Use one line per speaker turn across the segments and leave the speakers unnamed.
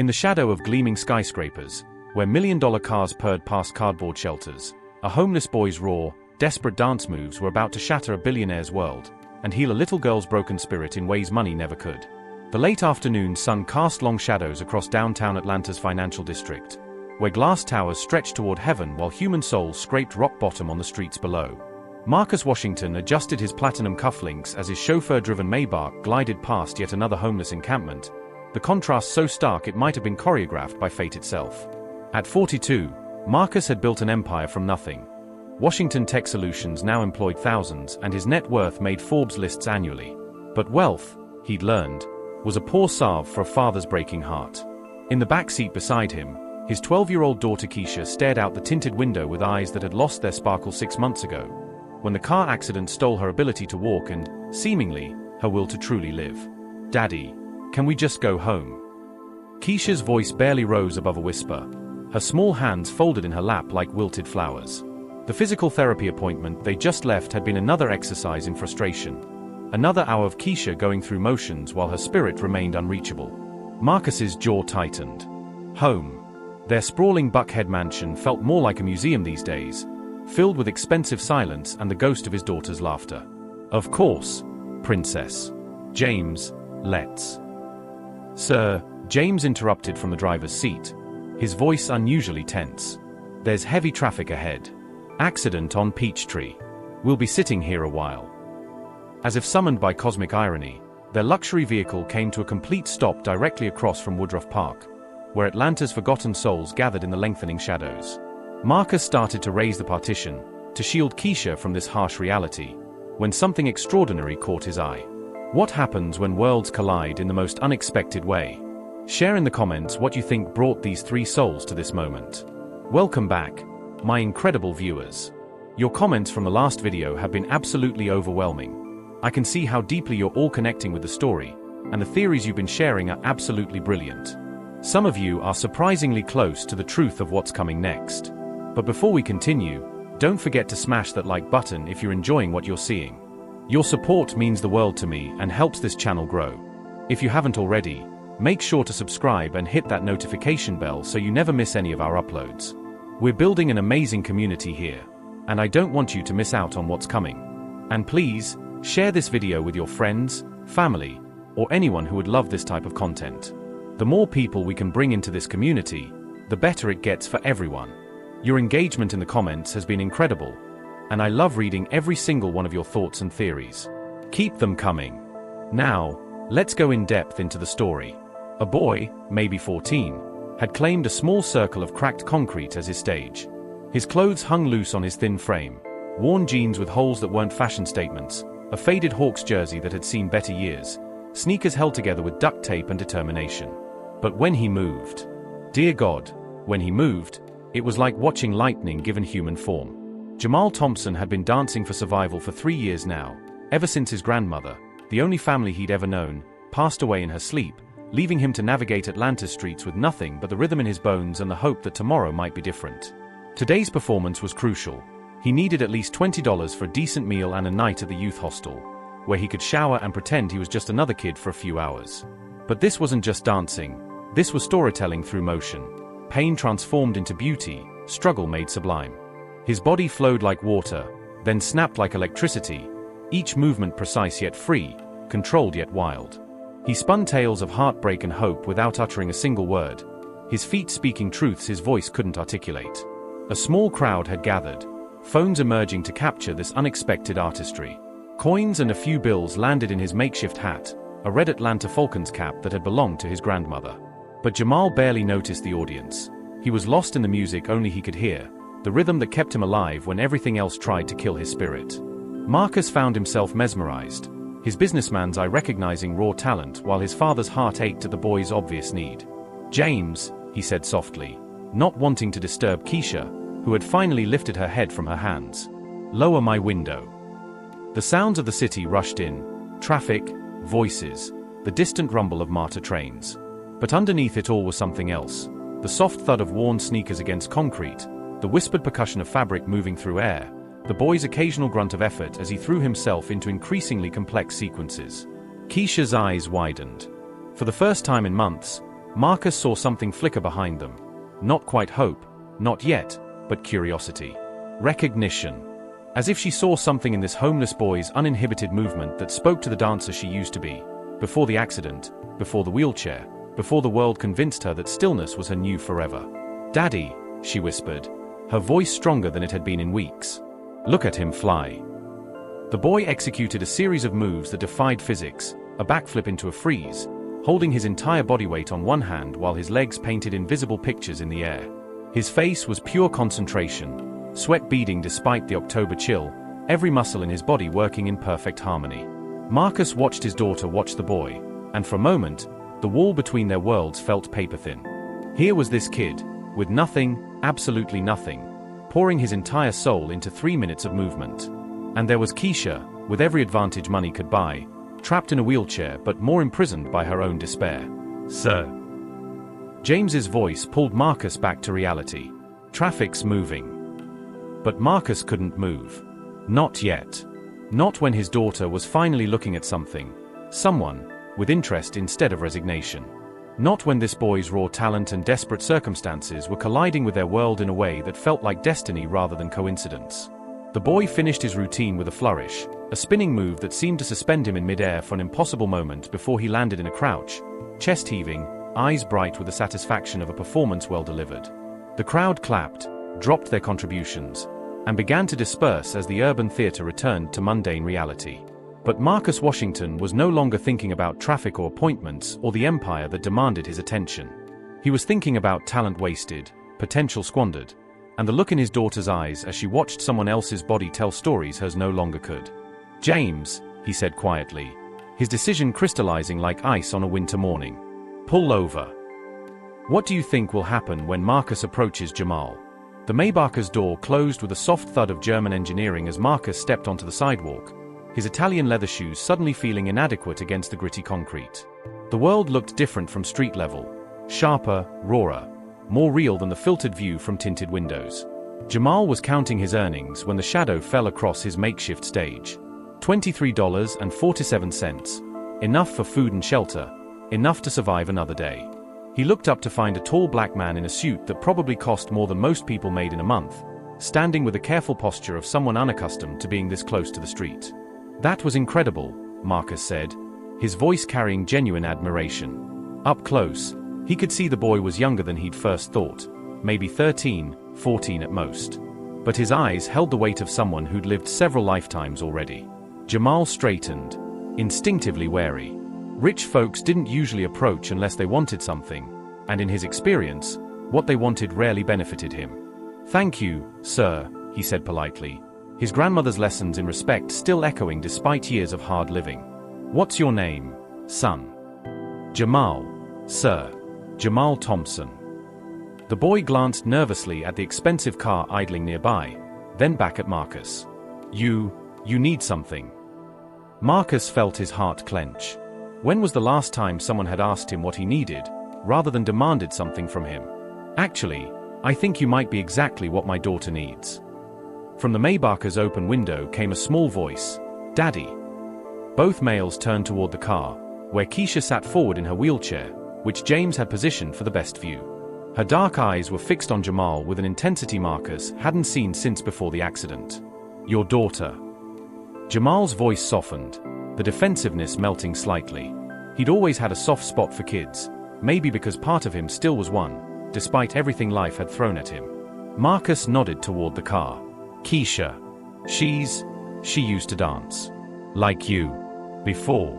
In the shadow of gleaming skyscrapers, where million-dollar cars purred past cardboard shelters, a homeless boy's raw, desperate dance moves were about to shatter a billionaire's world and heal a little girl's broken spirit in ways money never could. The late afternoon sun cast long shadows across downtown Atlanta's financial district, where glass towers stretched toward heaven while human souls scraped rock bottom on the streets below. Marcus Washington adjusted his platinum cufflinks as his chauffeur-driven Maybach glided past yet another homeless encampment, the contrast so stark it might have been choreographed by fate itself. At 42, Marcus had built an empire from nothing. Washington Tech Solutions now employed thousands, and his net worth made Forbes lists annually. But wealth, he'd learned, was a poor salve for a father's breaking heart. In the back seat beside him, his 12-year-old daughter Keisha stared out the tinted window with eyes that had lost their sparkle 6 months ago, when the car accident stole her ability to walk and, seemingly, her will to truly live. "Daddy, can we just go home?" Keisha's voice barely rose above a whisper, her small hands folded in her lap like wilted flowers. The physical therapy appointment they just left had been another exercise in frustration. Another hour of Keisha going through motions while her spirit remained unreachable. Marcus's jaw tightened. Home. Their sprawling Buckhead mansion felt more like a museum these days, filled with expensive silence and the ghost of his daughter's laughter. "Of course, Princess. James, let's." "Sir," James interrupted from the driver's seat, his voice unusually tense. "There's heavy traffic ahead. Accident on Peachtree. We'll be sitting here a while." As if summoned by cosmic irony, their luxury vehicle came to a complete stop directly across from Woodruff Park, where Atlanta's forgotten souls gathered in the lengthening shadows. Marcus started to raise the partition, to shield Keisha from this harsh reality, when something extraordinary caught his eye. What happens when worlds collide in the most unexpected way? Share in the comments what you think brought these three souls to this moment. Welcome back, my incredible viewers. Your comments from the last video have been absolutely overwhelming. I can see how deeply you're all connecting with the story, and the theories you've been sharing are absolutely brilliant. Some of you are surprisingly close to the truth of what's coming next. But before we continue, don't forget to smash that like button if you're enjoying what you're seeing. Your support means the world to me and helps this channel grow. If you haven't already, make sure to subscribe and hit that notification bell so you never miss any of our uploads. We're building an amazing community here, and I don't want you to miss out on what's coming. And please, share this video with your friends, family, or anyone who would love this type of content. The more people we can bring into this community, the better it gets for everyone. Your engagement in the comments has been incredible, and I love reading every single one of your thoughts and theories. Keep them coming. Now, let's go in depth into the story. A boy, maybe 14, had claimed a small circle of cracked concrete as his stage. His clothes hung loose on his thin frame, worn jeans with holes that weren't fashion statements, a faded Hawks jersey that had seen better years, sneakers held together with duct tape and determination. But when he moved, dear God, when he moved, it was like watching lightning given human form. Jamal Thompson had been dancing for survival for 3 years now, ever since his grandmother, the only family he'd ever known, passed away in her sleep, leaving him to navigate Atlanta's streets with nothing but the rhythm in his bones and the hope that tomorrow might be different. Today's performance was crucial. He needed at least $20 for a decent meal and a night at the youth hostel, where he could shower and pretend he was just another kid for a few hours. But this wasn't just dancing, this was storytelling through motion. Pain transformed into beauty, struggle made sublime. His body flowed like water, then snapped like electricity, each movement precise yet free, controlled yet wild. He spun tales of heartbreak and hope without uttering a single word, his feet speaking truths his voice couldn't articulate. A small crowd had gathered, phones emerging to capture this unexpected artistry. Coins and a few bills landed in his makeshift hat, a red Atlanta Falcons cap that had belonged to his grandmother. But Jamal barely noticed the audience. He was lost in the music only he could hear, the rhythm that kept him alive when everything else tried to kill his spirit. Marcus found himself mesmerized, his businessman's eye recognizing raw talent while his father's heart ached at the boy's obvious need. "James," he said softly, not wanting to disturb Keisha, who had finally lifted her head from her hands. "Lower my window." The sounds of the city rushed in, traffic, voices, the distant rumble of MARTA trains. But underneath it all was something else, the soft thud of worn sneakers against concrete, the whispered percussion of fabric moving through air, the boy's occasional grunt of effort as he threw himself into increasingly complex sequences. Keisha's eyes widened. For the first time in months, Marcus saw something flicker behind them. Not quite hope, not yet, but curiosity. Recognition. As if she saw something in this homeless boy's uninhibited movement that spoke to the dancer she used to be. Before the accident, before the wheelchair, before the world convinced her that stillness was her new forever. "Daddy," she whispered, her voice stronger than it had been in weeks. "Look at him fly." The boy executed a series of moves that defied physics, a backflip into a freeze, holding his entire body weight on one hand while his legs painted invisible pictures in the air. His face was pure concentration, sweat beading despite the October chill, every muscle in his body working in perfect harmony. Marcus watched his daughter watch the boy, and for a moment, the wall between their worlds felt paper-thin. Here was this kid, with nothing, absolutely nothing, pouring his entire soul into 3 minutes of movement. And there was Keisha, with every advantage money could buy, trapped in a wheelchair but more imprisoned by her own despair. "Sir." James's voice pulled Marcus back to reality. "Traffic's moving." But Marcus couldn't move. Not yet. Not when his daughter was finally looking at something, someone, with interest instead of resignation. Not when this boy's raw talent and desperate circumstances were colliding with their world in a way that felt like destiny rather than coincidence. The boy finished his routine with a flourish, a spinning move that seemed to suspend him in midair for an impossible moment before he landed in a crouch, chest heaving, eyes bright with the satisfaction of a performance well delivered. The crowd clapped, dropped their contributions, and began to disperse as the urban theater returned to mundane reality. But Marcus Washington was no longer thinking about traffic or appointments or the empire that demanded his attention. He was thinking about talent wasted, potential squandered, and the look in his daughter's eyes as she watched someone else's body tell stories hers no longer could. "James," he said quietly, his decision crystallizing like ice on a winter morning. "Pull over." What do you think will happen when Marcus approaches Jamal? The Maybach's door closed with a soft thud of German engineering as Marcus stepped onto the sidewalk, his Italian leather shoes suddenly feeling inadequate against the gritty concrete. The world looked different from street level, sharper, rawer, more real than the filtered view from tinted windows. Jamal was counting his earnings when the shadow fell across his makeshift stage. $23.47. Enough for food and shelter, enough to survive another day. He looked up to find a tall black man in a suit that probably cost more than most people made in a month, standing with the careful posture of someone unaccustomed to being this close to the street. "That was incredible," Marcus said, his voice carrying genuine admiration. Up close, he could see the boy was younger than he'd first thought, maybe 13, 14 at most. But his eyes held the weight of someone who'd lived several lifetimes already. Jamal straightened, instinctively wary. Rich folks didn't usually approach unless they wanted something, and in his experience, what they wanted rarely benefited him. "Thank you, sir," he said politely, his grandmother's lessons in respect still echoing despite years of hard living. "What's your name, son?" "Jamal, sir. Jamal Thompson." The boy glanced nervously at the expensive car idling nearby, then back at Marcus. You need something." Marcus felt his heart clench. When was the last time someone had asked him what he needed, rather than demanded something from him? "Actually, I think you might be exactly what my daughter needs." From the Maybach's open window came a small voice, "Daddy." Both males turned toward the car, where Keisha sat forward in her wheelchair, which James had positioned for the best view. Her dark eyes were fixed on Jamal with an intensity Marcus hadn't seen since before the accident. "Your daughter." Jamal's voice softened, the defensiveness melting slightly. He'd always had a soft spot for kids, maybe because part of him still was one, despite everything life had thrown at him. Marcus nodded toward the car. "Keisha. She used to dance. Like you. Before."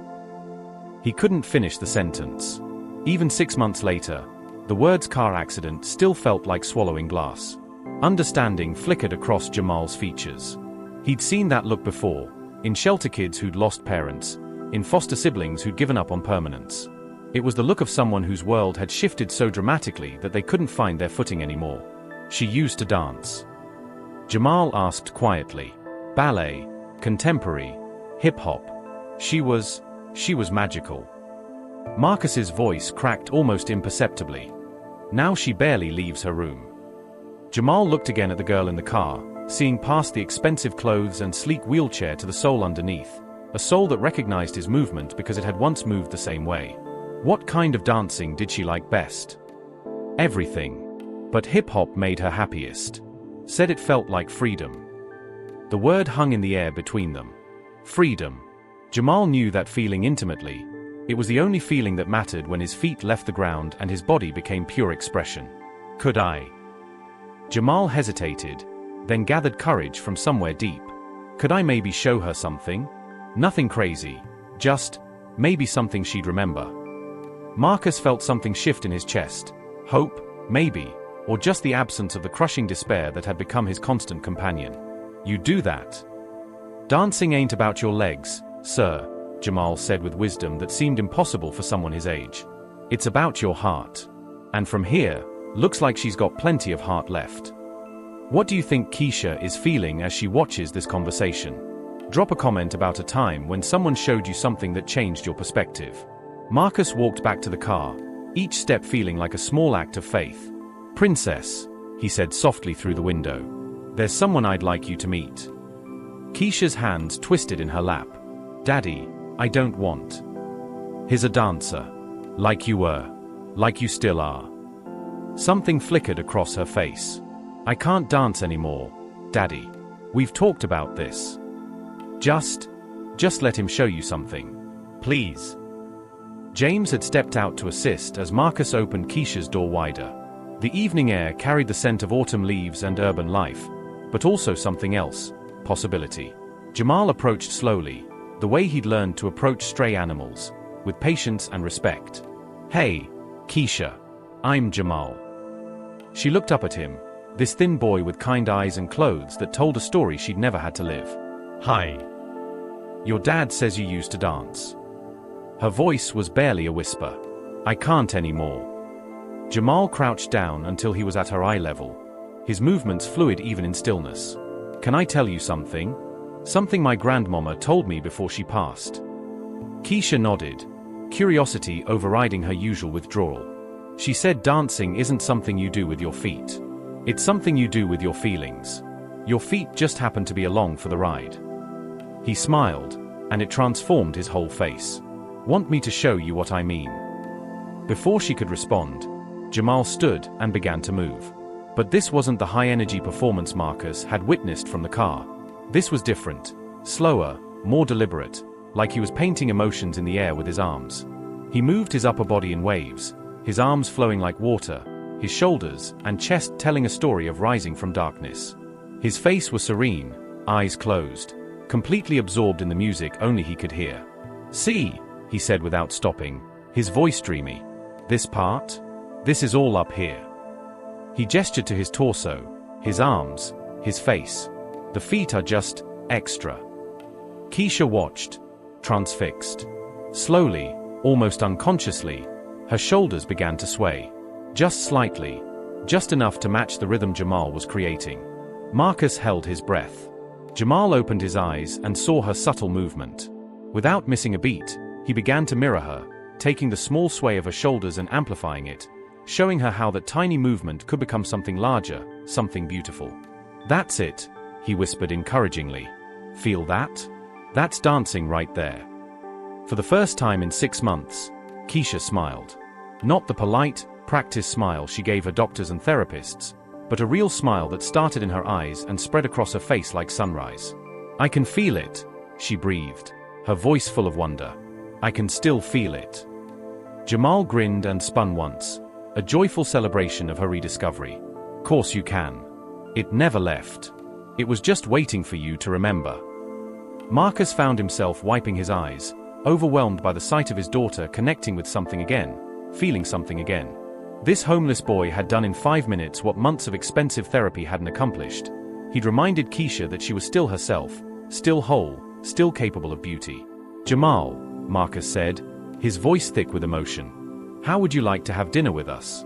He couldn't finish the sentence. Even 6 months later, the words car accident still felt like swallowing glass. Understanding flickered across Jamal's features. He'd seen that look before, in shelter kids who'd lost parents, in foster siblings who'd given up on permanence. It was the look of someone whose world had shifted so dramatically that they couldn't find their footing anymore. "She used to dance?" Jamal asked quietly. "Ballet, contemporary, hip-hop. She was magical." Marcus's voice cracked almost imperceptibly. "Now she barely leaves her room." Jamal looked again at the girl in the car, seeing past the expensive clothes and sleek wheelchair to the soul underneath, a soul that recognized his movement because it had once moved the same way. What kind of dancing did she like best? Everything. But hip-hop made her happiest. Said it felt like freedom. The word hung in the air between them. Freedom. Jamal knew that feeling intimately. It was the only feeling that mattered when his feet left the ground and his body became pure expression. Could I? Jamal hesitated, then gathered courage from somewhere deep. Could I maybe show her something? Nothing crazy. Just, maybe something she'd remember. Marcus felt something shift in his chest. Hope, maybe, or just the absence of the crushing despair that had become his constant companion. You do that. Dancing ain't about your legs, sir, Jamal said with wisdom that seemed impossible for someone his age. It's about your heart. And from here, looks like she's got plenty of heart left. What do you think Keisha is feeling as she watches this conversation? Drop a comment about a time when someone showed you something that changed your perspective. Marcus walked back to the car, each step feeling like a small act of faith. Princess, he said softly through the window. There's someone I'd like you to meet. Keisha's hands twisted in her lap. Daddy, I don't want. He's a dancer. Like you were. Like you still are. Something flickered across her face. I can't dance anymore, Daddy. We've talked about this. Just let him show you something. Please. James had stepped out to assist as Marcus opened Keisha's door wider. The evening air carried the scent of autumn leaves and urban life, but also something else, possibility. Jamal approached slowly, the way he'd learned to approach stray animals, with patience and respect. Hey, Keisha. I'm Jamal. She looked up at him, this thin boy with kind eyes and clothes that told a story she'd never had to live. Hi. Your dad says you used to dance. Her voice was barely a whisper. I can't anymore. Jamal crouched down until he was at her eye level, his movements fluid even in stillness. Can I tell you something? Something my grandmama told me before she passed. Keisha nodded, curiosity overriding her usual withdrawal. She said dancing isn't something you do with your feet. It's something you do with your feelings. Your feet just happen to be along for the ride. He smiled, and it transformed his whole face. Want me to show you what I mean? Before she could respond, Jamal stood and began to move. But this wasn't the high-energy performance Marcus had witnessed from the car. This was different, slower, more deliberate, like he was painting emotions in the air with his arms. He moved his upper body in waves, his arms flowing like water, his shoulders and chest telling a story of rising from darkness. His face was serene, eyes closed, completely absorbed in the music only he could hear. See, he said without stopping, his voice dreamy. This part? This is all up here. He gestured to his torso, his arms, his face. The feet are just extra. Keisha watched, transfixed. Slowly, almost unconsciously, her shoulders began to sway. Just slightly, just enough to match the rhythm Jamal was creating. Marcus held his breath. Jamal opened his eyes and saw her subtle movement. Without missing a beat, he began to mirror her, taking the small sway of her shoulders and amplifying it, showing her how that tiny movement could become something larger, something beautiful. That's it, he whispered encouragingly. Feel that? That's dancing right there. For the first time in 6 months, Keisha smiled. Not the polite, practiced smile she gave her doctors and therapists, but a real smile that started in her eyes and spread across her face like sunrise. I can feel it, she breathed, her voice full of wonder. I can still feel it. Jamal grinned and spun once, a joyful celebration of her rediscovery. Course you can. It never left. It was just waiting for you to remember. Marcus found himself wiping his eyes, overwhelmed by the sight of his daughter connecting with something again, feeling something again. This homeless boy had done in 5 minutes what months of expensive therapy hadn't accomplished. He'd reminded Keisha that she was still herself, still whole, still capable of beauty. Jamal, Marcus said, his voice thick with emotion. How would you like to have dinner with us?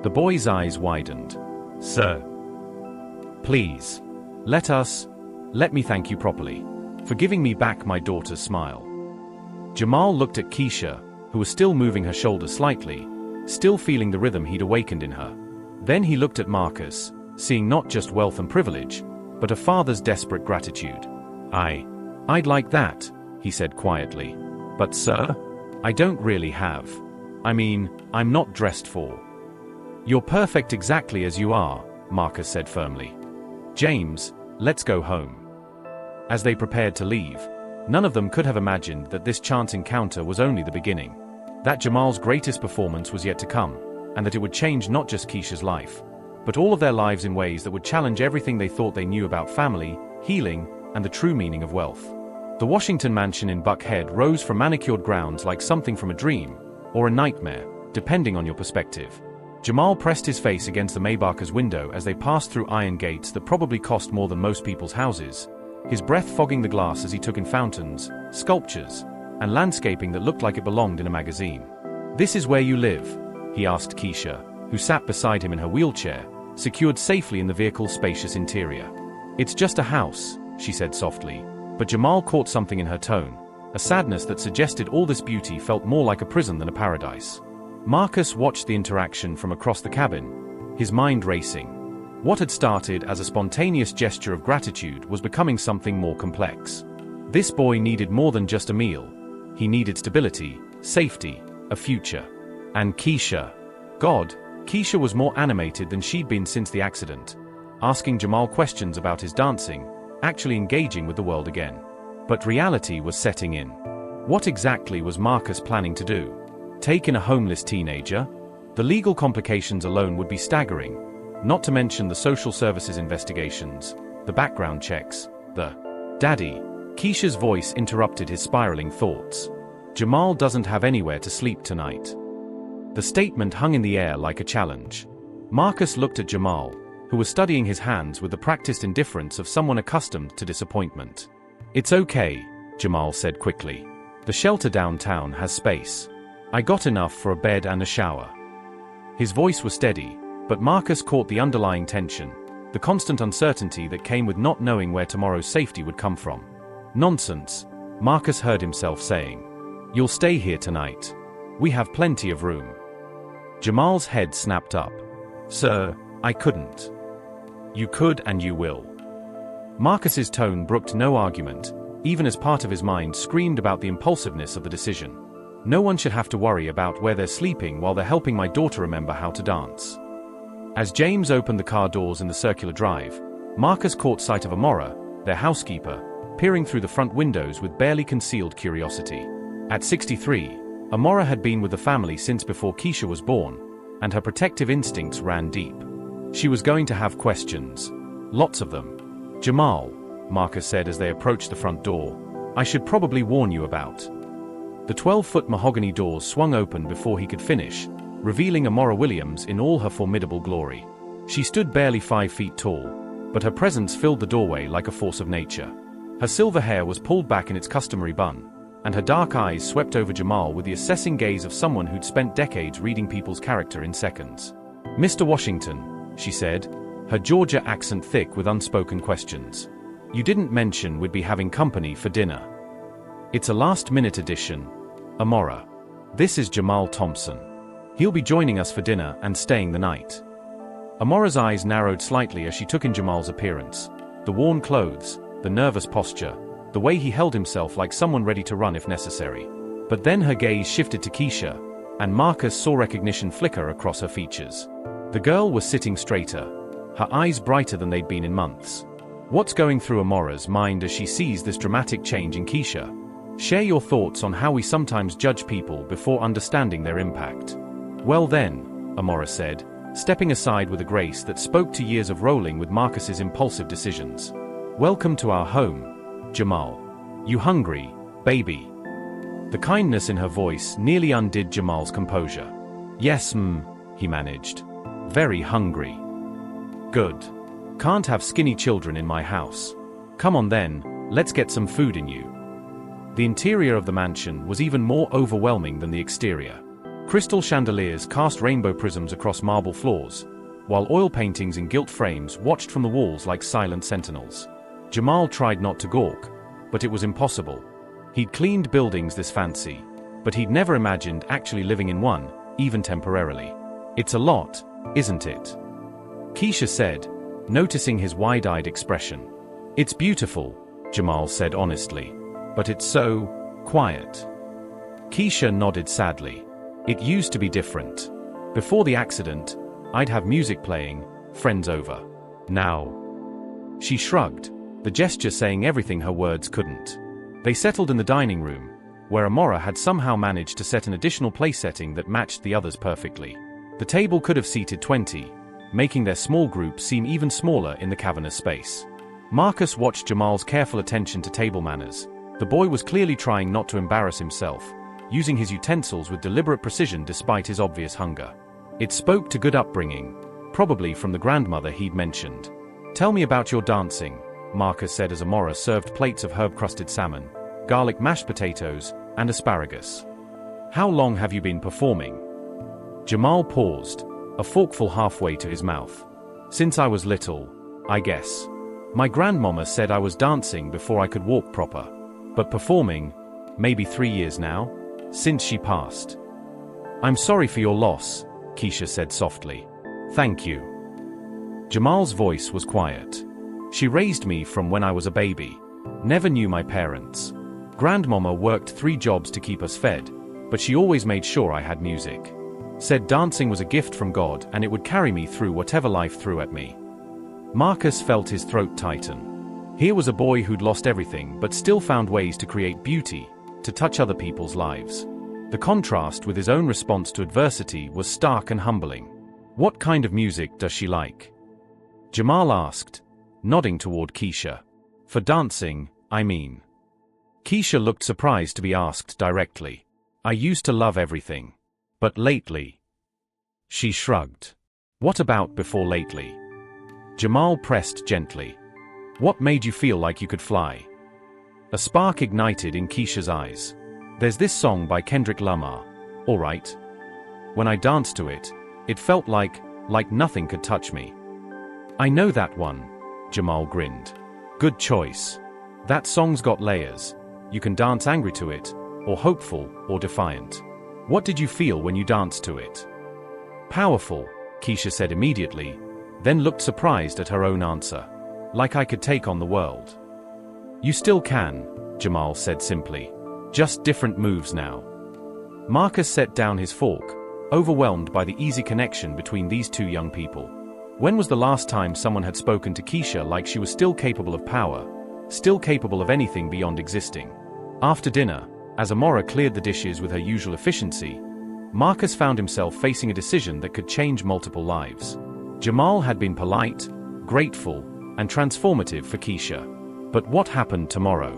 The boy's eyes widened. Sir. Please. Let me thank you properly. For giving me back my daughter's smile. Jamal looked at Keisha, who was still moving her shoulders slightly, still feeling the rhythm he'd awakened in her. Then he looked at Marcus, seeing not just wealth and privilege, but a father's desperate gratitude. I'd like that, he said quietly. But sir, I don't really have. I mean, I'm not dressed for. You're perfect exactly as you are, Marcus said firmly. James, let's go home. As they prepared to leave, none of them could have imagined that this chance encounter was only the beginning. That Jamal's greatest performance was yet to come, and that it would change not just Keisha's life, but all of their lives in ways that would challenge everything they thought they knew about family, healing, and the true meaning of wealth. The Washington mansion in Buckhead rose from manicured grounds like something from a dream, or a nightmare, depending on your perspective. Jamal pressed his face against the Maybach's window as they passed through iron gates that probably cost more than most people's houses, his breath fogging the glass as he took in fountains, sculptures, and landscaping that looked like it belonged in a magazine. "This is where you live?" he asked Keisha, who sat beside him in her wheelchair, secured safely in the vehicle's spacious interior. "It's just a house," she said softly, but Jamal caught something in her tone, a sadness that suggested all this beauty felt more like a prison than a paradise. Marcus watched the interaction from across the cabin, his mind racing. What had started as a spontaneous gesture of gratitude was becoming something more complex. This boy needed more than just a meal. He needed stability, safety, a future. And Keisha. God, Keisha was more animated than she'd been since the accident, asking Jamal questions about his dancing, actually engaging with the world again. But reality was setting in. What exactly was Marcus planning to do? Take in a homeless teenager? The legal complications alone would be staggering, not to mention the social services investigations, the background checks, the "Daddy." Keisha's voice interrupted his spiraling thoughts. "Jamal doesn't have anywhere to sleep tonight." The statement hung in the air like a challenge. Marcus looked at Jamal, who was studying his hands with the practiced indifference of someone accustomed to disappointment. "It's okay," Jamal said quickly. "The shelter downtown has space. I got enough for a bed and a shower." His voice was steady, but Marcus caught the underlying tension, the constant uncertainty that came with not knowing where tomorrow's safety would come from. "Nonsense," Marcus heard himself saying. "You'll stay here tonight. We have plenty of room." Jamal's head snapped up. "Sir, I couldn't." "You could and you will." Marcus's tone brooked no argument, even as part of his mind screamed about the impulsiveness of the decision. "No one should have to worry about where they're sleeping while they're helping my daughter remember how to dance." As James opened the car doors in the circular drive, Marcus caught sight of Amora, their housekeeper, peering through the front windows with barely concealed curiosity. At 63, Amora had been with the family since before Keisha was born, and her protective instincts ran deep. She was going to have questions. Lots of them. "Jamal," Marcus said as they approached the front door, "I should probably warn you about." The 12-foot mahogany doors swung open before he could finish, revealing Amora Williams in all her formidable glory. She stood barely 5 feet tall, but her presence filled the doorway like a force of nature. Her silver hair was pulled back in its customary bun, and her dark eyes swept over Jamal with the assessing gaze of someone who'd spent decades reading people's character in seconds. "Mr. Washington," she said, her Georgia accent thick with unspoken questions. "You didn't mention we'd be having company for dinner." "It's a last-minute addition, Amora. This is Jamal Thompson. He'll be joining us for dinner and staying the night." Amora's eyes narrowed slightly as she took in Jamal's appearance. The worn clothes, the nervous posture, the way he held himself like someone ready to run if necessary. But then her gaze shifted to Keisha, and Marcus saw recognition flicker across her features. The girl was sitting straighter, her eyes brighter than they'd been in months. What's going through Amora's mind as she sees this dramatic change in Keisha? Share your thoughts on how we sometimes judge people before understanding their impact. "Well then," Amora said, stepping aside with a grace that spoke to years of rolling with Marcus's impulsive decisions. "Welcome to our home, Jamal. You hungry, baby?" The kindness in her voice nearly undid Jamal's composure. "Yes, he managed. "Very hungry." "Good. Can't have skinny children in my house. Come on then, let's get some food in you." The interior of the mansion was even more overwhelming than the exterior. Crystal chandeliers cast rainbow prisms across marble floors, while oil paintings in gilt frames watched from the walls like silent sentinels. Jamal tried not to gawk, but it was impossible. He'd cleaned buildings this fancy, but he'd never imagined actually living in one, even temporarily. "It's a lot, isn't it?" Keisha said, noticing his wide-eyed expression. "It's beautiful," Jamal said honestly, "but it's so quiet." Keisha nodded sadly. It used to be different. Before the accident, I'd have music playing, friends over. Now. She shrugged, the gesture saying everything her words couldn't. They settled in the dining room, where Amora had somehow managed to set an additional place setting that matched the others perfectly. The table could have seated 20, making their small group seem even smaller in the cavernous space. Marcus watched Jamal's careful attention to table manners. The boy was clearly trying not to embarrass himself, using his utensils with deliberate precision despite his obvious hunger. It spoke to good upbringing, probably from the grandmother he'd mentioned. "Tell me about your dancing," Marcus said as Amora served plates of herb-crusted salmon, garlic mashed potatoes, and asparagus. "How long have you been performing?" Jamal paused, a forkful halfway to his mouth. "Since I was little, I guess. My grandmama said I was dancing before I could walk proper. But performing, maybe 3 years now, since she passed." "I'm sorry for your loss," Keisha said softly. "Thank you." Jamal's voice was quiet. "She raised me from when I was a baby. Never knew my parents. Grandmama worked 3 jobs to keep us fed, but she always made sure I had music. Said dancing was a gift from God and it would carry me through whatever life threw at me." Marcus felt his throat tighten. Here was a boy who'd lost everything but still found ways to create beauty, to touch other people's lives. The contrast with his own response to adversity was stark and humbling. "What kind of music does she like?" Jamal asked, nodding toward Keisha. "For dancing, I mean." Keisha looked surprised to be asked directly. "I used to love everything. But lately." She shrugged. "What about before lately?" Jamal pressed gently. "What made you feel like you could fly?" A spark ignited in Keisha's eyes. "There's this song by Kendrick Lamar, all right? When I danced to it, it felt like nothing could touch me." "I know that one," Jamal grinned. "Good choice. That song's got layers. You can dance angry to it, or hopeful, or defiant. What did you feel when you danced to it?" "Powerful," Keisha said immediately, then looked surprised at her own answer. "Like I could take on the world." "You still can," Jamal said simply. "Just different moves now." Marcus set down his fork, overwhelmed by the easy connection between these two young people. When was the last time someone had spoken to Keisha like she was still capable of power, still capable of anything beyond existing? After dinner, as Amora cleared the dishes with her usual efficiency, Marcus found himself facing a decision that could change multiple lives. Jamal had been polite, grateful, and transformative for Keisha. But what happened tomorrow?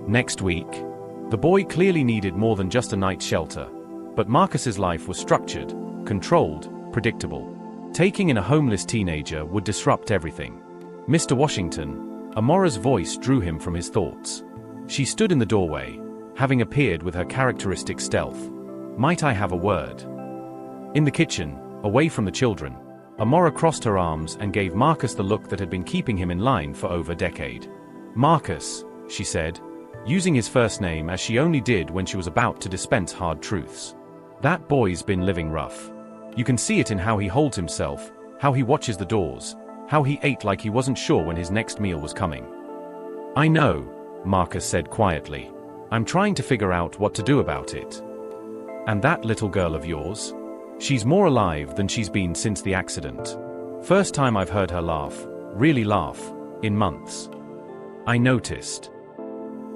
Next week? The boy clearly needed more than just a night's shelter. But Marcus's life was structured, controlled, predictable. Taking in a homeless teenager would disrupt everything. "Mr. Washington," Amora's voice drew him from his thoughts. She stood in the doorway, having appeared with her characteristic stealth. "Might I have a word?" In the kitchen, away from the children, Amora crossed her arms and gave Marcus the look that had been keeping him in line for over a decade. "Marcus," she said, using his first name as she only did when she was about to dispense hard truths. "That boy's been living rough. You can see it in how he holds himself, how he watches the doors, how he ate like he wasn't sure when his next meal was coming." "I know," Marcus said quietly. "I'm trying to figure out what to do about it." "And that little girl of yours? She's more alive than she's been since the accident. First time I've heard her laugh, really laugh, in months." "I noticed."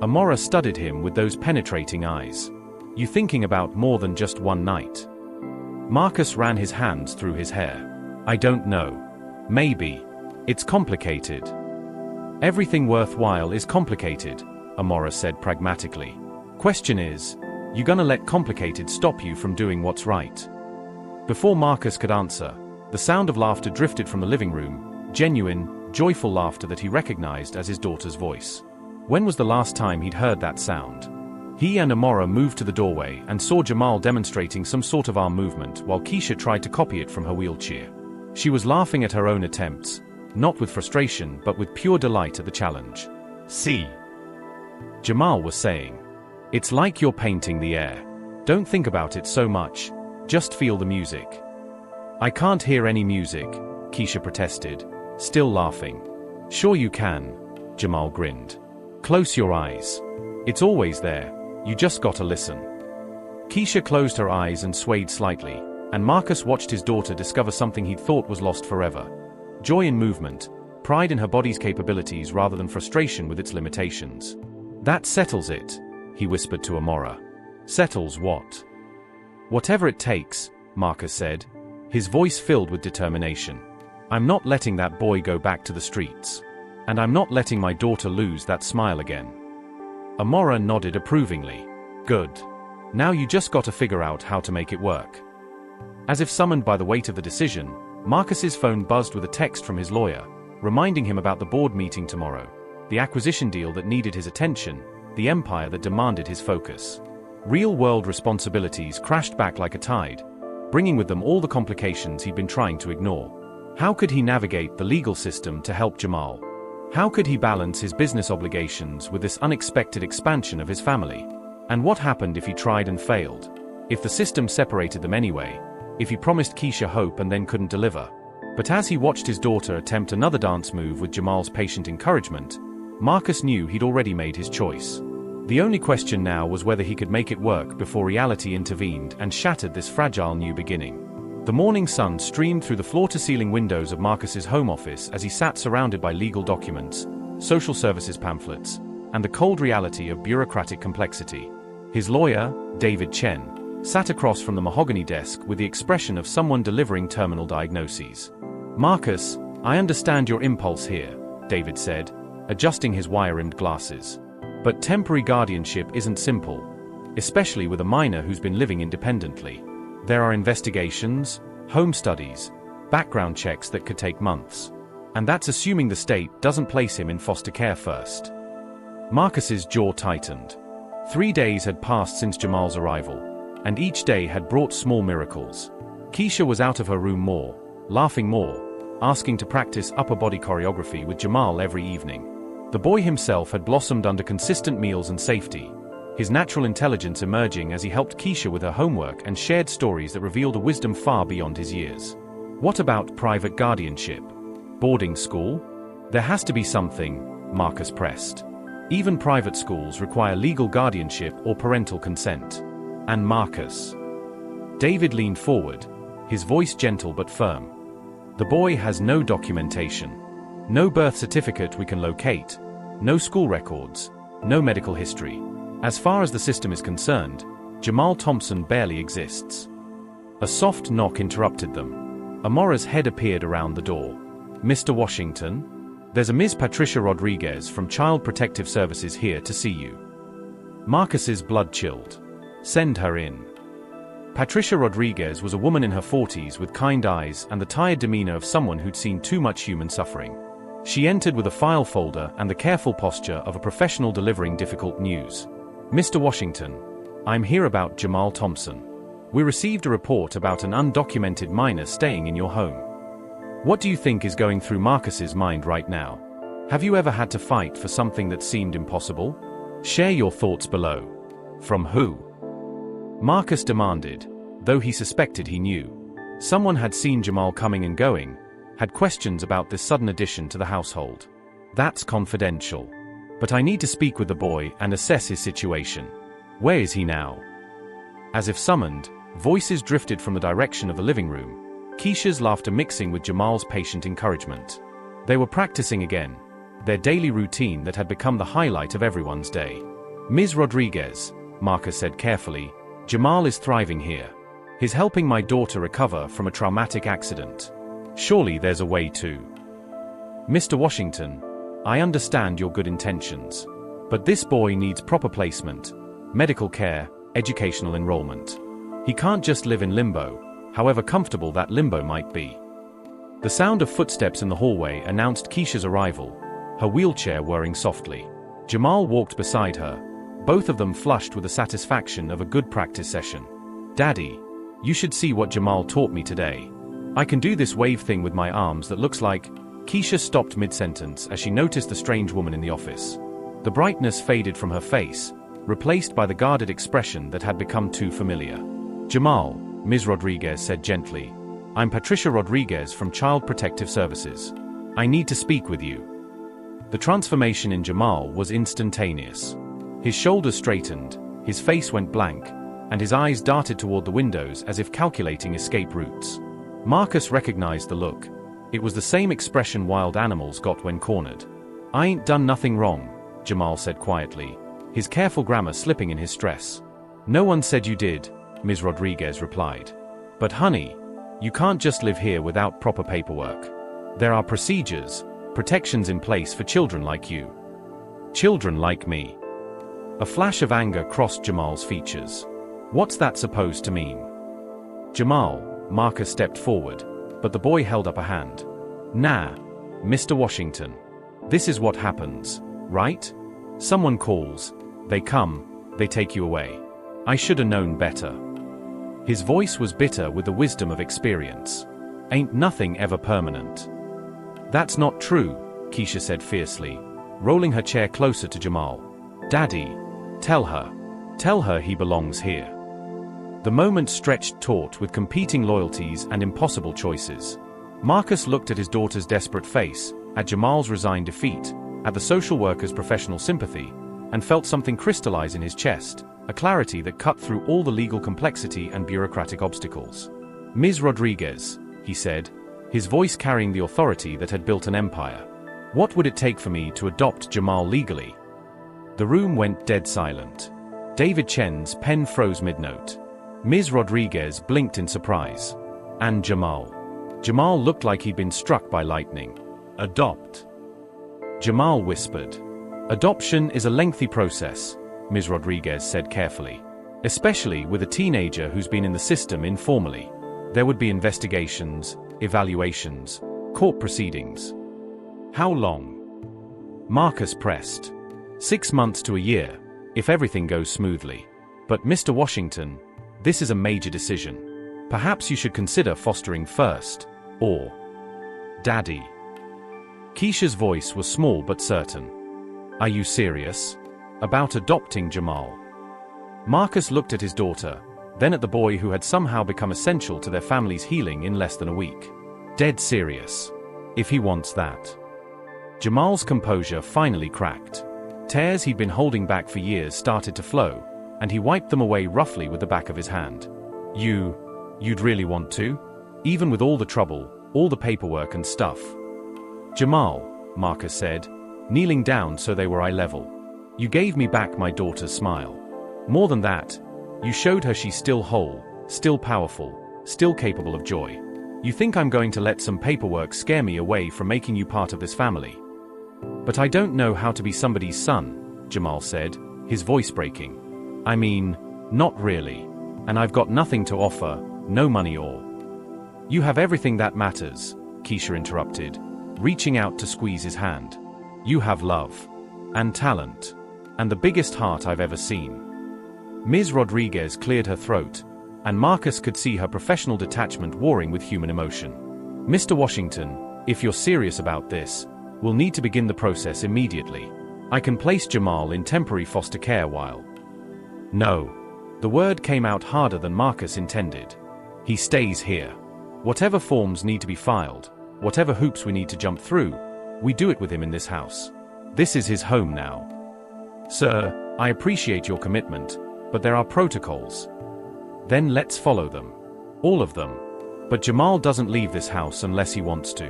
Amora studied him with those penetrating eyes. "You thinking about more than just one night?" Marcus ran his hands through his hair. "I don't know. Maybe. It's complicated." "Everything worthwhile is complicated," Amora said pragmatically. "Question is, you gonna let complicated stop you from doing what's right?" Before Marcus could answer, the sound of laughter drifted from the living room, genuine, joyful laughter that he recognized as his daughter's voice. When was the last time he'd heard that sound? He and Amora moved to the doorway and saw Jamal demonstrating some sort of arm movement while Keisha tried to copy it from her wheelchair. She was laughing at her own attempts, not with frustration but with pure delight at the challenge. "See," Jamal was saying. "It's like you're painting the air. Don't think about it so much. Just feel the music." "I can't hear any music," Keisha protested, still laughing. "Sure you can," Jamal grinned. "Close your eyes. It's always there, you just gotta listen." Keisha closed her eyes and swayed slightly, and Marcus watched his daughter discover something he'd thought was lost forever. Joy in movement, pride in her body's capabilities rather than frustration with its limitations. "That settles it," he whispered to Amora. "Settles what?" "Whatever it takes," Marcus said, his voice filled with determination. "I'm not letting that boy go back to the streets. And I'm not letting my daughter lose that smile again." Amora nodded approvingly. "Good. Now you just gotta figure out how to make it work." As if summoned by the weight of the decision, Marcus's phone buzzed with a text from his lawyer, reminding him about the board meeting tomorrow, the acquisition deal that needed his attention, the empire that demanded his focus. Real-world responsibilities crashed back like a tide, bringing with them all the complications he'd been trying to ignore. How could he navigate the legal system to help Jamal? How could he balance his business obligations with this unexpected expansion of his family? And what happened if he tried and failed? If the system separated them anyway? If he promised Keisha hope and then couldn't deliver? But as he watched his daughter attempt another dance move with Jamal's patient encouragement, Marcus knew he'd already made his choice. The only question now was whether he could make it work before reality intervened and shattered this fragile new beginning. The morning sun streamed through the floor-to-ceiling windows of Marcus's home office as he sat surrounded by legal documents, social services pamphlets, and the cold reality of bureaucratic complexity. His lawyer, David Chen, sat across from the mahogany desk with the expression of someone delivering terminal diagnoses. "Marcus, I understand your impulse here," David said, adjusting his wire-rimmed glasses. "But temporary guardianship isn't simple, especially with a minor who's been living independently. There are investigations, home studies, background checks that could take months. And that's assuming the state doesn't place him in foster care first." Marcus's jaw tightened. 3 days had passed since Jamal's arrival, and each day had brought small miracles. Keisha was out of her room more, laughing more, asking to practice upper body choreography with Jamal every evening. The boy himself had blossomed under consistent meals and safety, his natural intelligence emerging as he helped Keisha with her homework and shared stories that revealed a wisdom far beyond his years. What about private guardianship? Boarding school? There has to be something, Marcus pressed. Even private schools require legal guardianship or parental consent. And Marcus. David leaned forward, his voice gentle but firm. The boy has no documentation. No birth certificate we can locate. No school records. No medical history. As far as the system is concerned, Jamal Thompson barely exists. A soft knock interrupted them. Amora's head appeared around the door. "Mr. Washington? There's a Ms. Patricia Rodriguez from Child Protective Services here to see you." Marcus's blood chilled. "Send her in." Patricia Rodriguez was a woman in her 40s with kind eyes and the tired demeanor of someone who'd seen too much human suffering. She entered with a file folder and the careful posture of a professional delivering difficult news. "Mr. Washington, I'm here about Jamal Thompson. We received a report about an undocumented minor staying in your home. What do you think is going through Marcus's mind right now? Have you ever had to fight for something that seemed impossible? Share your thoughts below." "From who?" Marcus demanded, though he suspected he knew. Someone had seen Jamal coming and going, had questions about this sudden addition to the household. "That's confidential. But I need to speak with the boy and assess his situation. Where is he now?" As if summoned, voices drifted from the direction of the living room, Keisha's laughter mixing with Jamal's patient encouragement. They were practicing again, their daily routine that had become the highlight of everyone's day. "Ms. Rodriguez," Marcus said carefully, "Jamal is thriving here. He's helping my daughter recover from a traumatic accident. Surely there's a way to." "Mr. Washington, I understand your good intentions. But this boy needs proper placement, medical care, educational enrollment. He can't just live in limbo, however comfortable that limbo might be." The sound of footsteps in the hallway announced Keisha's arrival, her wheelchair whirring softly. Jamal walked beside her, both of them flushed with the satisfaction of a good practice session. "Daddy, you should see what Jamal taught me today. I can do this wave thing with my arms that looks like—" Keisha stopped mid-sentence as she noticed the strange woman in the office. The brightness faded from her face, replaced by the guarded expression that had become too familiar. "Jamal," Ms. Rodriguez said gently, "I'm Patricia Rodriguez from Child Protective Services. I need to speak with you." The transformation in Jamal was instantaneous. His shoulders straightened, his face went blank, and his eyes darted toward the windows as if calculating escape routes. Marcus recognized the look. It was the same expression wild animals got when cornered. "I ain't done nothing wrong," Jamal said quietly, his careful grammar slipping in his stress. "No one said you did," Ms. Rodriguez replied. "But honey, you can't just live here without proper paperwork. There are procedures, protections in place for children like you." "Children like me?" A flash of anger crossed Jamal's features. "What's that supposed to mean?" "Jamal," Marcus stepped forward, but the boy held up a hand. "Nah, Mr. Washington. This is what happens, right? Someone calls, they come, they take you away. I shoulda known better." His voice was bitter with the wisdom of experience. "Ain't nothing ever permanent." "That's not true," Keisha said fiercely, rolling her chair closer to Jamal. "Daddy, tell her he belongs here." The moment stretched taut with competing loyalties and impossible choices. Marcus looked at his daughter's desperate face, at Jamal's resigned defeat, at the social worker's professional sympathy, and felt something crystallize in his chest, a clarity that cut through all the legal complexity and bureaucratic obstacles. "Ms. Rodriguez," he said, his voice carrying the authority that had built an empire. "What would it take for me to adopt Jamal legally?" The room went dead silent. David Chen's pen froze mid-note. Ms. Rodriguez blinked in surprise. "And Jamal?" Jamal looked like he'd been struck by lightning. "Adopt?" Jamal whispered. "Adoption is a lengthy process," Ms. Rodriguez said carefully. "Especially with a teenager who's been in the system informally. There would be investigations, evaluations, court proceedings." "How long?" Marcus pressed. 6 months to a year, if everything goes smoothly. "But Mr. Washington, this is a major decision. Perhaps you should consider fostering first, or..." "Daddy." Keisha's voice was small but certain. "Are you serious? About adopting Jamal?" Marcus looked at his daughter, then at the boy who had somehow become essential to their family's healing in less than a week. "Dead serious. If he wants that." Jamal's composure finally cracked. Tears he'd been holding back for years started to flow, and he wiped them away roughly with the back of his hand. You'd really want to? Even with all the trouble, all the paperwork and stuff?" "Jamal," Marcus said, kneeling down so they were eye level. "You gave me back my daughter's smile. More than that, you showed her she's still whole, still powerful, still capable of joy. You think I'm going to let some paperwork scare me away from making you part of this family?" "But I don't know how to be somebody's son," Jamal said, his voice breaking. "I mean, not really. And I've got nothing to offer, no money or..." "You have everything that matters," Keisha interrupted, reaching out to squeeze his hand. "You have love. And talent. And the biggest heart I've ever seen." Ms. Rodriguez cleared her throat, and Marcus could see her professional detachment warring with human emotion. "Mr. Washington, if you're serious about this, we'll need to begin the process immediately. I can place Jamal in temporary foster care while..." "No." The word came out harder than Marcus intended. "He stays here. Whatever forms need to be filed, whatever hoops we need to jump through, we do it with him in this house. This is his home now." "Sir, I appreciate your commitment, but there are protocols." "Then let's follow them. All of them. But Jamal doesn't leave this house unless he wants to."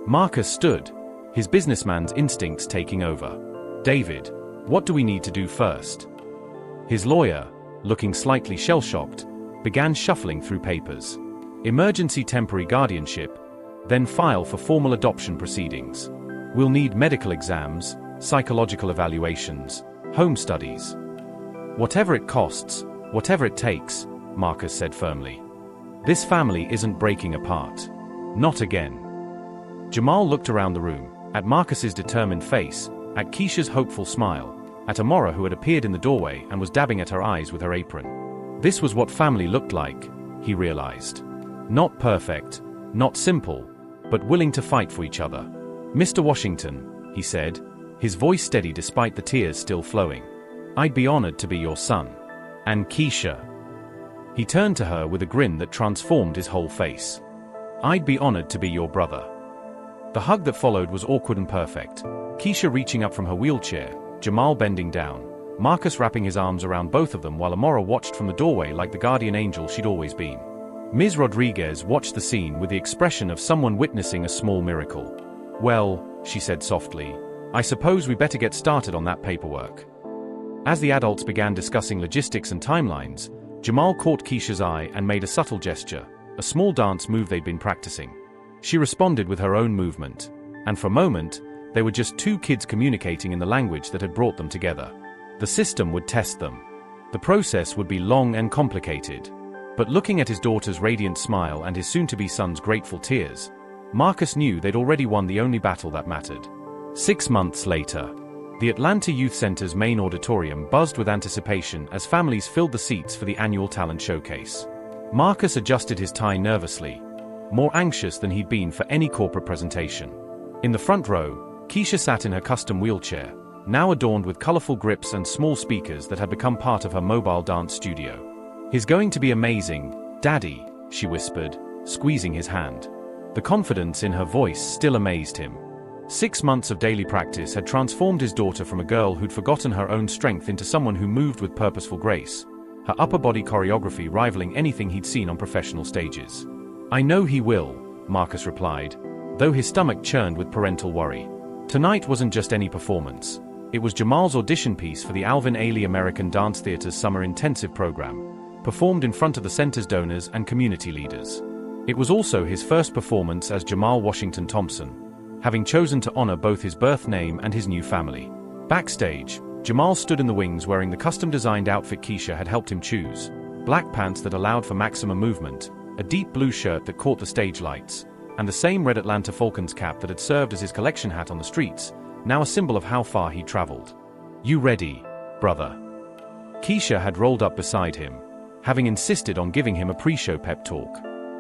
Marcus stood, his businessman's instincts taking over. "David, what do we need to do first?" His lawyer, looking slightly shell-shocked, began shuffling through papers. "Emergency temporary guardianship, then file for formal adoption proceedings. We'll need medical exams, psychological evaluations, home studies. Whatever it costs, whatever it takes," Marcus said firmly. "This family isn't breaking apart. Not again." Jamal looked around the room, at Marcus's determined face, at Keisha's hopeful smile, at Amora who had appeared in the doorway and was dabbing at her eyes with her apron. This was what family looked like, he realized. Not perfect, not simple, but willing to fight for each other. "Mr. Washington," he said, his voice steady despite the tears still flowing. "I'd be honored to be your son. And Keisha." He turned to her with a grin that transformed his whole face. "I'd be honored to be your brother." The hug that followed was awkward and perfect. Keisha reaching up from her wheelchair, Jamal bending down, Marcus wrapping his arms around both of them while Amora watched from the doorway like the guardian angel she'd always been. Ms. Rodriguez watched the scene with the expression of someone witnessing a small miracle. "Well," she said softly, "I suppose we better get started on that paperwork." As the adults began discussing logistics and timelines, Jamal caught Keisha's eye and made a subtle gesture, a small dance move they'd been practicing. She responded with her own movement, and for a moment, they were just two kids communicating in the language that had brought them together. The system would test them. The process would be long and complicated. But looking at his daughter's radiant smile and his soon-to-be son's grateful tears, Marcus knew they'd already won the only battle that mattered. 6 months later, the Atlanta Youth Center's main auditorium buzzed with anticipation as families filled the seats for the annual talent showcase. Marcus adjusted his tie nervously, more anxious than he'd been for any corporate presentation. In the front row, Keisha sat in her custom wheelchair, now adorned with colorful grips and small speakers that had become part of her mobile dance studio. "He's going to be amazing, Daddy," she whispered, squeezing his hand. The confidence in her voice still amazed him. 6 months of daily practice had transformed his daughter from a girl who'd forgotten her own strength into someone who moved with purposeful grace, her upper body choreography rivaling anything he'd seen on professional stages. "I know he will," Marcus replied, though his stomach churned with parental worry. Tonight wasn't just any performance. It was Jamal's audition piece for the Alvin Ailey American Dance Theater's summer intensive program, performed in front of the center's donors and community leaders. It was also his first performance as Jamal Washington Thompson, having chosen to honor both his birth name and his new family. Backstage, Jamal stood in the wings wearing the custom-designed outfit Keisha had helped him choose: black pants that allowed for maximum movement, a deep blue shirt that caught the stage lights, and the same red Atlanta Falcons cap that had served as his collection hat on the streets, now a symbol of how far he'd traveled. "You ready, brother?" Keisha had rolled up beside him, having insisted on giving him a pre-show pep talk.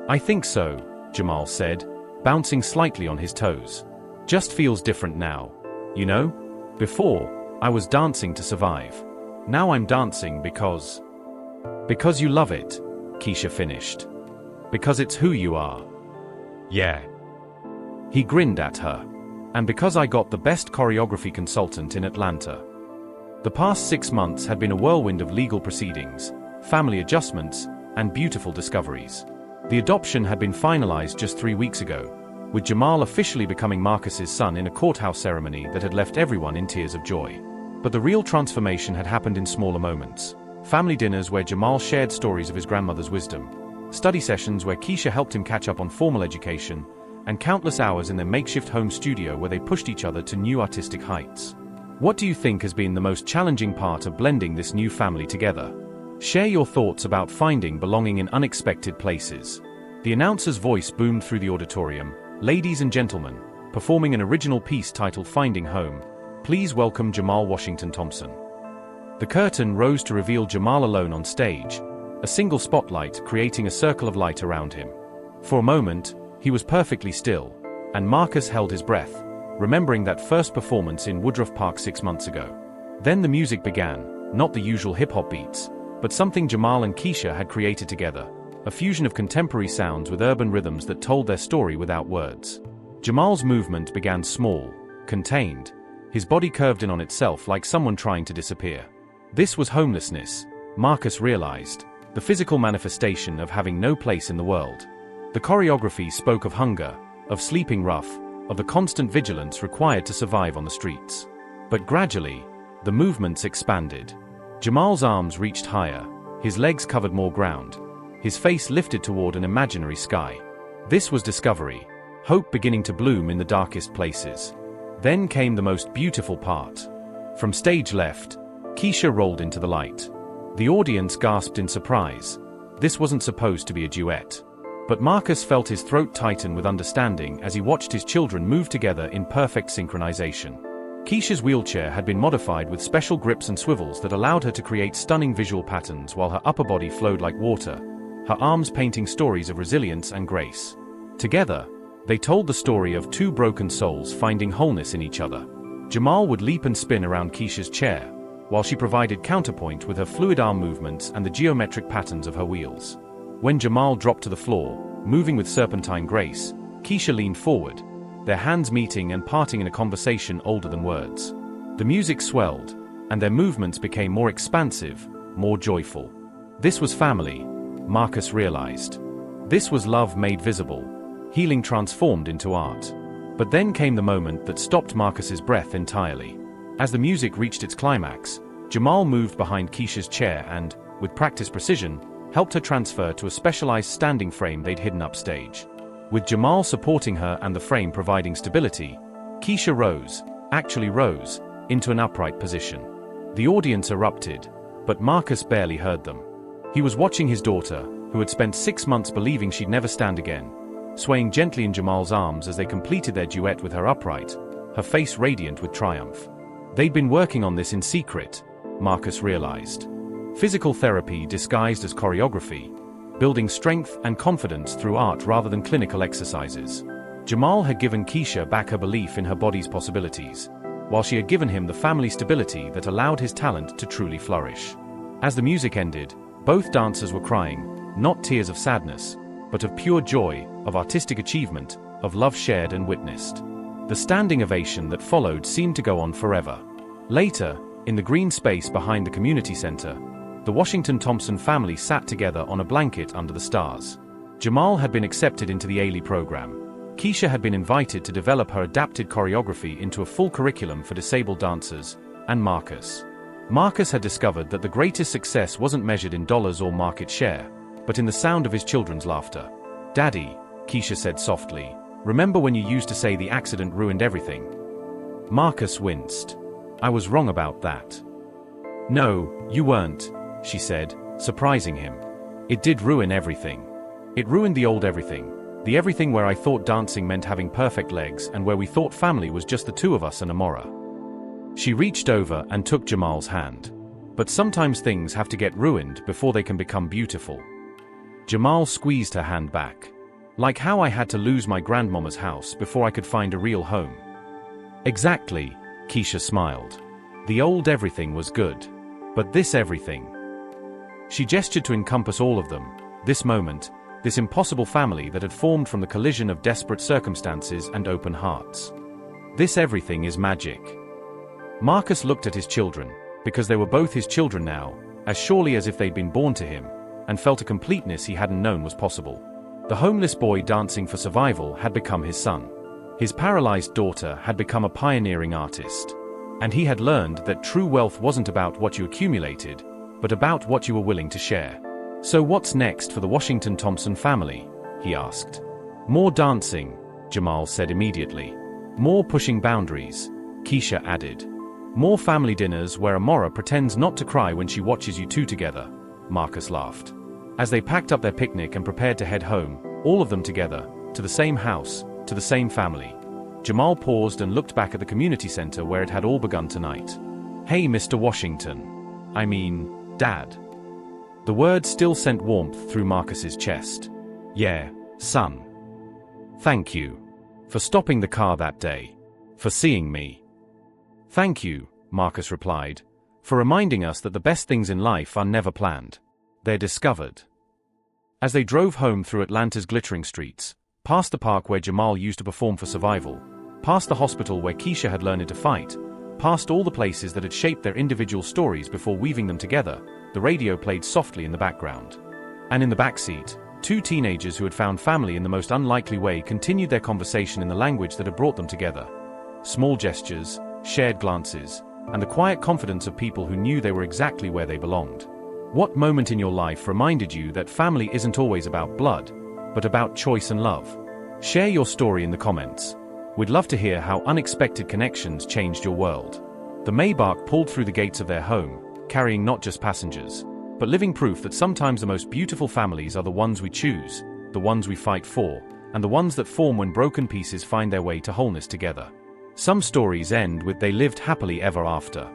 "I think so," Jamal said, bouncing slightly on his toes. "Just feels different now. You know? Before, I was dancing to survive. Now I'm dancing because you love it," Keisha finished. "Because it's who you are." "Yeah." He grinned at her. "And because I got the best choreography consultant in Atlanta." The past 6 months had been a whirlwind of legal proceedings, family adjustments, and beautiful discoveries. The adoption had been finalized just 3 weeks ago, with Jamal officially becoming Marcus's son in a courthouse ceremony that had left everyone in tears of joy. But the real transformation had happened in smaller moments. Family dinners where Jamal shared stories of his grandmother's wisdom, study sessions where Keisha helped him catch up on formal education, and countless hours in their makeshift home studio where they pushed each other to new artistic heights. What do you think has been the most challenging part of blending this new family together? Share your thoughts about finding belonging in unexpected places. The announcer's voice boomed through the auditorium. "Ladies and gentlemen, performing an original piece titled Finding Home, please welcome Jamal Washington Thompson." The curtain rose to reveal Jamal alone on stage, a single spotlight creating a circle of light around him. For a moment, he was perfectly still, and Marcus held his breath, remembering that first performance in Woodruff Park 6 months ago. Then the music began, not the usual hip-hop beats, but something Jamal and Keisha had created together, a fusion of contemporary sounds with urban rhythms that told their story without words. Jamal's movement began small, contained, his body curved in on itself like someone trying to disappear. This was homelessness, Marcus realized, the physical manifestation of having no place in the world. The choreography spoke of hunger, of sleeping rough, of the constant vigilance required to survive on the streets. But gradually, the movements expanded. Jamal's arms reached higher, his legs covered more ground, his face lifted toward an imaginary sky. This was discovery, hope beginning to bloom in the darkest places. Then came the most beautiful part. From stage left, Keisha rolled into the light. The audience gasped in surprise. This wasn't supposed to be a duet. But Marcus felt his throat tighten with understanding as he watched his children move together in perfect synchronization. Keisha's wheelchair had been modified with special grips and swivels that allowed her to create stunning visual patterns while her upper body flowed like water, her arms painting stories of resilience and grace. Together, they told the story of two broken souls finding wholeness in each other. Jamal would leap and spin around Keisha's chair, while she provided counterpoint with her fluid arm movements and the geometric patterns of her wheels. When Jamal dropped to the floor, moving with serpentine grace, Keisha leaned forward, their hands meeting and parting in a conversation older than words. The music swelled, and their movements became more expansive, more joyful. This was family, Marcus realized. This was love made visible, healing transformed into art. But then came the moment that stopped Marcus's breath entirely. As the music reached its climax, Jamal moved behind Keisha's chair and, with practiced precision, helped her transfer to a specialized standing frame they'd hidden upstage. With Jamal supporting her and the frame providing stability, Keisha actually rose, into an upright position. The audience erupted, but Marcus barely heard them. He was watching his daughter, who had spent 6 months believing she'd never stand again, swaying gently in Jamal's arms as they completed their duet with her upright, her face radiant with triumph. They'd been working on this in secret, Marcus realized. Physical therapy disguised as choreography, building strength and confidence through art rather than clinical exercises. Jamal had given Keisha back her belief in her body's possibilities, while she had given him the family stability that allowed his talent to truly flourish. As the music ended, both dancers were crying, not tears of sadness, but of pure joy, of artistic achievement, of love shared and witnessed. The standing ovation that followed seemed to go on forever. Later, in the green space behind the community center, the Washington Thompson family sat together on a blanket under the stars. Jamal had been accepted into the AILE program. Keisha had been invited to develop her adapted choreography into a full curriculum for disabled dancers, and Marcus had discovered that the greatest success wasn't measured in dollars or market share, but in the sound of his children's laughter. "Daddy," Keisha said softly, "remember when you used to say the accident ruined everything?" Marcus winced. "I was wrong about that." "No, you weren't," she said, surprising him. "It did ruin everything. It ruined the old everything. The everything where I thought dancing meant having perfect legs and where we thought family was just the two of us and Amora." She reached over and took Jamal's hand. "But sometimes things have to get ruined before they can become beautiful." Jamal squeezed her hand back. "Like how I had to lose my grandmama's house before I could find a real home." "Exactly," Keisha smiled. "The old everything was good. But this everything." She gestured to encompass all of them, this moment, this impossible family that had formed from the collision of desperate circumstances and open hearts. "This everything is magic." Marcus looked at his children, because they were both his children now, as surely as if they'd been born to him, and felt a completeness he hadn't known was possible. The homeless boy dancing for survival had become his son. His paralyzed daughter had become a pioneering artist. And he had learned that true wealth wasn't about what you accumulated, but about what you were willing to share. "So what's next for the Washington Thompson family?" he asked. "More dancing," Jamal said immediately. "More pushing boundaries," Keisha added. "More family dinners where Amora pretends not to cry when she watches you two together," Marcus laughed. As they packed up their picnic and prepared to head home, all of them together, to the same house, to the same family, Jamal paused and looked back at the community center where it had all begun tonight. "Hey, Mr. Washington. I mean, Dad." The word still sent warmth through Marcus's chest. "Yeah, son. Thank you. For stopping the car that day. For seeing me." "Thank you," Marcus replied, "for reminding us that the best things in life are never planned. They're discovered." As they drove home through Atlanta's glittering streets, past the park where Jamal used to perform for survival, past the hospital where Keisha had learned to fight, past all the places that had shaped their individual stories before weaving them together, the radio played softly in the background. And in the backseat, two teenagers who had found family in the most unlikely way continued their conversation in the language that had brought them together. Small gestures, shared glances, and the quiet confidence of people who knew they were exactly where they belonged. What moment in your life reminded you that family isn't always about blood, but about choice and love? Share your story in the comments. We'd love to hear how unexpected connections changed your world. The Maybach pulled through the gates of their home, carrying not just passengers, but living proof that sometimes the most beautiful families are the ones we choose, the ones we fight for, and the ones that form when broken pieces find their way to wholeness together. Some stories end with "they lived happily ever after."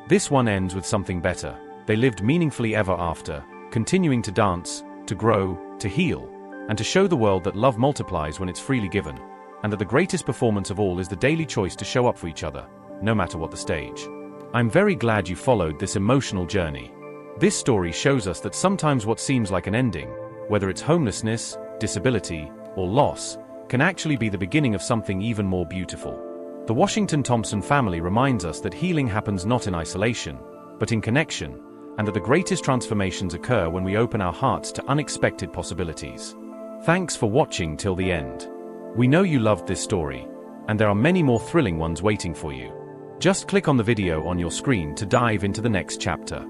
This one ends with something better. They lived meaningfully ever after, continuing to dance, to grow, to heal, and to show the world that love multiplies when it's freely given, and that the greatest performance of all is the daily choice to show up for each other, no matter what the stage. I'm very glad you followed this emotional journey. This story shows us that sometimes what seems like an ending, whether it's homelessness, disability, or loss, can actually be the beginning of something even more beautiful. The Washington Thompson family reminds us that healing happens not in isolation, but in connection, and that the greatest transformations occur when we open our hearts to unexpected possibilities. Thanks for watching till the end. We know you loved this story, and there are many more thrilling ones waiting for you. Just click on the video on your screen to dive into the next chapter.